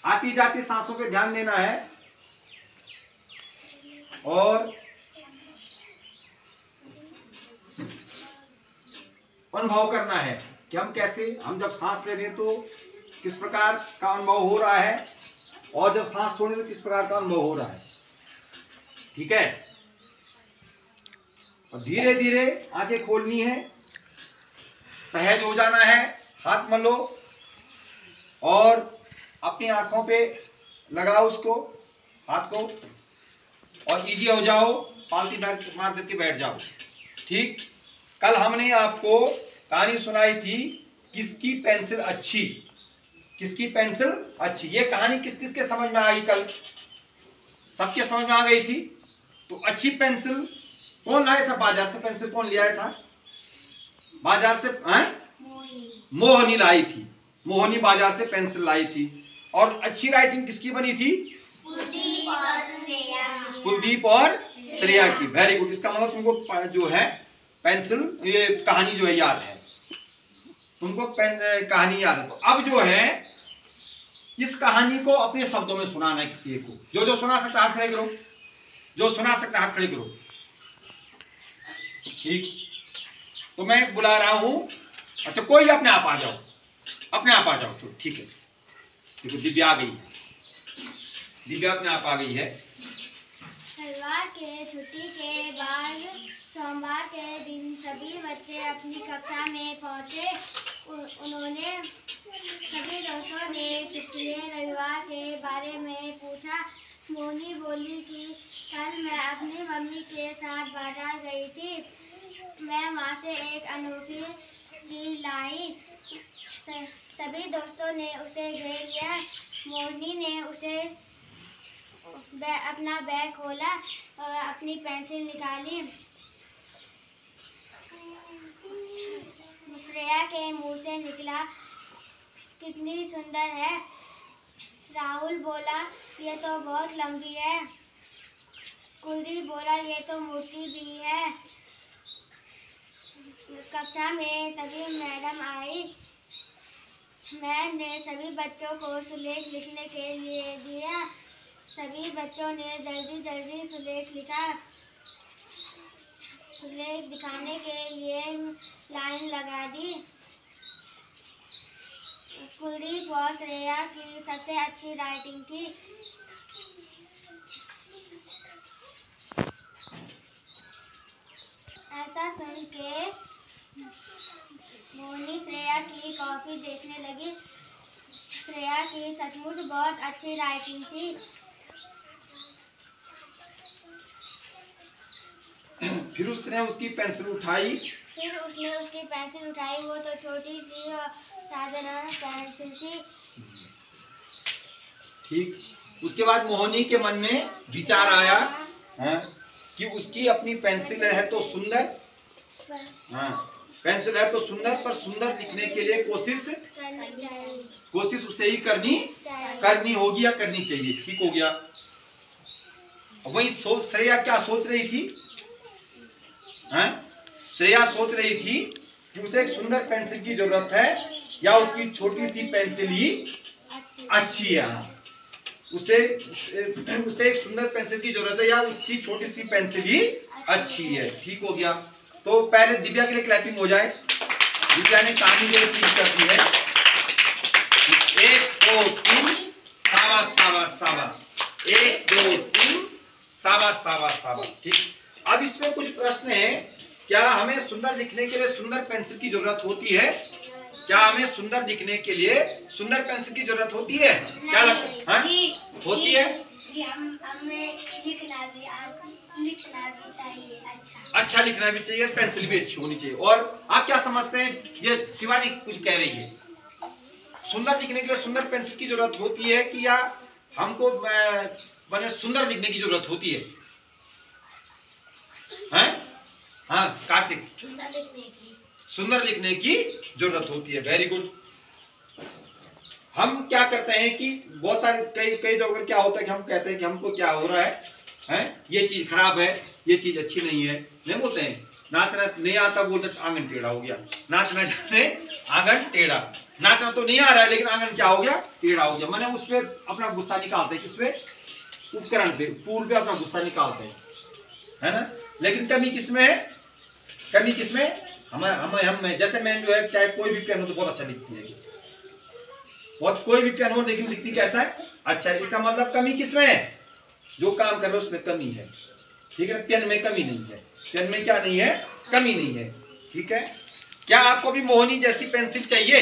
आती जाती सांसों पे ध्यान देना है और अनुभव करना है कि हम जब सांस ले रहे हैं तो किस प्रकार का अनुभव हो रहा है और जब सांस छोड़ रहे तो किस प्रकार का अनुभव हो रहा है। ठीक है, और धीरे धीरे आंखें खोलनी है, सहज हो जाना है, हाथ मलो और अपनी आंखों पे लगाओ उसको, हाथ को, और इजी हो जाओ, पालती मार करके बैठ जाओ। ठीक, कल हमने आपको कहानी सुनाई थी किसकी पेंसिल अच्छी, किसकी पेंसिल अच्छी। ये कहानी किस किस के समझ में आई कल? सबके समझ में आ गई थी। तो अच्छी पेंसिल कौन लाया था बाजार से? पेंसिल कौन ले आया था बाजार से? मोहनी लाई थी। मोहनी बाजार से पेंसिल लाई थी। और अच्छी राइटिंग किसकी बनी थी? कुलदीप और श्रेया की। Very good. इसका मतलब तुमको जो है पेंसिल, ये कहानी जो है याद है, तुमको कहानी याद है। तो अब जो है इस कहानी को अपने शब्दों में सुनाना है किसी को। जो जो सुना सकता हाथ खड़े करो, जो सुना सकता हाथ खड़े करो। ठीक, तो मैं बुला रहा हूं। अच्छा, कोई भी अपने आप आ जाओ, अपने आप आ जाओ। तो ठीक है, देखो दिव्या आ गई है, दिव्या अपने आप आ गई है। रविवार के छुट्टी के बाद सोमवार के दिन सभी बच्चे अपनी कक्षा में पहुंचे। उन्होंने सभी दोस्तों ने पिछले रविवार के बारे में पूछा। मोनी बोली कि कल मैं अपनी मम्मी के साथ बाजार गई थी। मैं वहाँ से एक अनोखी चीज लाई। सभी दोस्तों ने उसे घेर लिया। मोनी ने उसे अपना बैग खोला और अपनी पेंसिल निकाली। श्रेया के मुंह से निकला, कितनी सुंदर है। राहुल बोला, ये तो बहुत लंबी है। कुलदीप बोला, ये तो मोटी भी है। कक्षा में तभी मैडम आई। मैम ने सभी बच्चों को सुलेख लिखने के लिए दिया। सभी बच्चों ने जल्दी जल्दी सुलेख लिखा। सुलेख दिखाने के लिए लाइन लगा दी। कुलदीप और श्रेया की सबसे अच्छी राइटिंग थी। ऐसा सुन के मोनी श्रेया की कॉपी देखने लगी। श्रेया की सचमुच बहुत अच्छी राइटिंग थी। फिर उसने उसकी पेंसिल उठाई। वो तो छोटी सी और साधारण पेंसिल थी। ठीक, उसके बाद मोहनी के मन में विचार आया कि उसकी अपनी पेंसिल है तो सुंदर, पेंसिल है तो सुंदर, पर सुंदर दिखने के लिए कोशिश उसे ही करनी होगी या करनी चाहिए। ठीक हो गया। वही श्रेया क्या सोच रही थी? श्रेया सोच रही थी कि उसे एक सुंदर पेंसिल की जरूरत है या उसकी छोटी सी पेंसिल ही अच्छी है। उसे एक सुंदर पेंसिल की जरूरत है या उसकी छोटी सी पेंसिल ही अच्छी है। ठीक हो गया। तो पहले दिव्या के लिए क्लैपिंग हो जाए। दिव्या ने कहानी के लिए चीज कर दी है। 1 2 3 शाबाश शाबाश शाबाश। 1 2 3 शाबाश शाबाश शाबाश। ठीक, अब इसमें कुछ प्रश्न है। क्या हमें सुंदर दिखने के लिए सुंदर पेंसिल की जरूरत होती है? क्या हमें सुंदर दिखने के लिए सुंदर पेंसिल की जरूरत होती है? क्या लगता है? होती है जी। हमें लिखना भी चाहिए। अच्छा लिखना भी चाहिए, पेंसिल भी अच्छी होनी चाहिए। और आप क्या समझते हैं? ये शिवानी कुछ कह रही है, सुंदर दिखने के लिए सुंदर पेंसिल की जरूरत होती है कि या हमको माने सुंदर दिखने की जरूरत होती है? हाँ कार्तिक, सुंदर लिखने की जरूरत होती है। Very good. हम क्या करते हैं कि बहुत सारे कई जगह क्या होता है कि हम कहते हैं कि हमको क्या हो रहा है, ये चीज खराब है, ये चीज अच्छी नहीं है, नहीं बोलते हैं? नाचना नहीं आता बोलते आंगन टेढ़ा हो गया, नाचना जाने आंगन टेढ़ा। नाचना तो नहीं आ रहा है लेकिन आंगन क्या हो गया, टेढ़ा हो गया। मैंने उस पे अपना गुस्सा निकालते हैं, किसपे, उपकरण पे, टूल पे अपना गुस्सा निकालते हैं, है ना। लेकिन कमी किसमें है, कमी किसमें, हम जैसे मैं जो है चाहे कोई भी पेन हो तो बहुत अच्छा लिखती है, बहुत कोई भी पेन हो लेकिन लिखती कैसा है, अच्छा है। इसका मतलब कमी किसमें है, जो काम कर रहे हो उसमें कमी है, ठीक है। पेन में कमी नहीं है, पेन में क्या नहीं है, कमी नहीं है, ठीक है। क्या आपको भी मोहिनी जैसी पेंसिल चाहिए,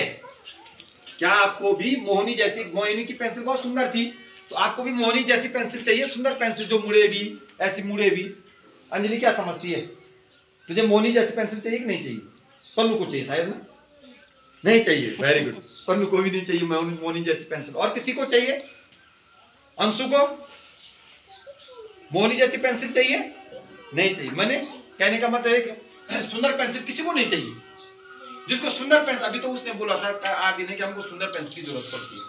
क्या आपको भी मोहिनी जैसी, मोहिनी की पेंसिल बहुत सुंदर थी, तो आपको भी मोहिनी जैसी पेंसिल चाहिए, सुंदर पेंसिल जो मुड़े भी, ऐसी मुड़े भी। अंजलि क्या समझती है, तुझे मोहिनी जैसी पेंसिल चाहिए कि नहीं चाहिए, पन्नू को चाहिए शायद ना, नहीं चाहिए, वेरी गुड, पन्नू को भी नहीं चाहिए मोहिनी जैसी पेंसिल। और किसी को चाहिए, अंशु को मोहिनी जैसी पेंसिल चाहिए, नहीं चाहिए। मैंने कहने का मतलब एक सुंदर पेंसिल किसी को नहीं चाहिए, जिसको सुंदर पेंसिल, अभी तो उसने बोला था आगे नहीं कि हमको सुंदर पेंसिल की जरूरत पड़ती है।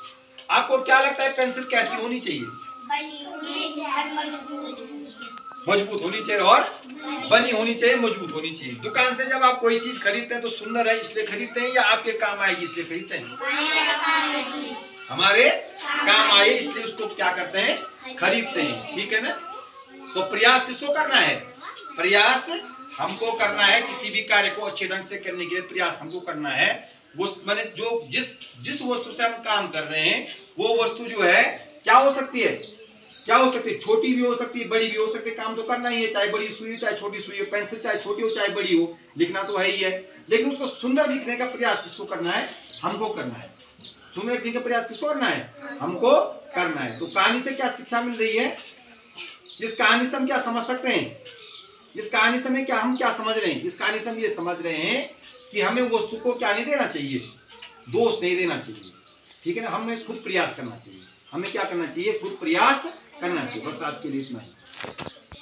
आपको क्या लगता है पेंसिल कैसी होनी चाहिए, मजबूत होनी चाहिए और बनी होनी चाहिए, मजबूत होनी चाहिए। दुकान से जब आप कोई चीज खरीदते हैं तो सुंदर है इसलिए खरीदते हैं या आपके काम आएगी इसलिए खरीदते हैं, हमारे काम आए इसलिए उसको क्या करते हैं, खरीदते हैं, ठीक है ना। तो प्रयास किसको करना है, प्रयास हमको करना है, किसी भी कार्य को अच्छे ढंग से करने के लिए प्रयास हमको करना है। वो मैंने जो जिस वस्तु से हम काम कर रहे हैं वो वस्तु जो है क्या हो सकती है, क्या हो सकती है, छोटी भी हो सकती है, बड़ी भी हो सकती है, काम तो करना ही है, चाहे बड़ी सुई हो चाहे छोटी सुई हो, पेंसिल चाहे छोटी हो चाहे बड़ी हो, लिखना तो है ही है। लेकिन उसको सुंदर लिखने का प्रयास किसको करना है, हमको करना है। सुंदर लिखने का प्रयास किसको करना है, हमको करना है। तो कहानी से क्या शिक्षा मिल रही है, इस कहानी से हम क्या समझ सकते हैं, इस कहानी से क्या हम क्या समझ रहे हैं, इस कहानी से हम ये समझ रहे हैं कि हमें वस्तु को क्या नहीं देना चाहिए, दोष नहीं देना चाहिए, ठीक है ना। हमें खुद प्रयास करना चाहिए, हमें क्या करना चाहिए, खुद प्रयास करना चाहिए। बस आज के लिए इतना ही।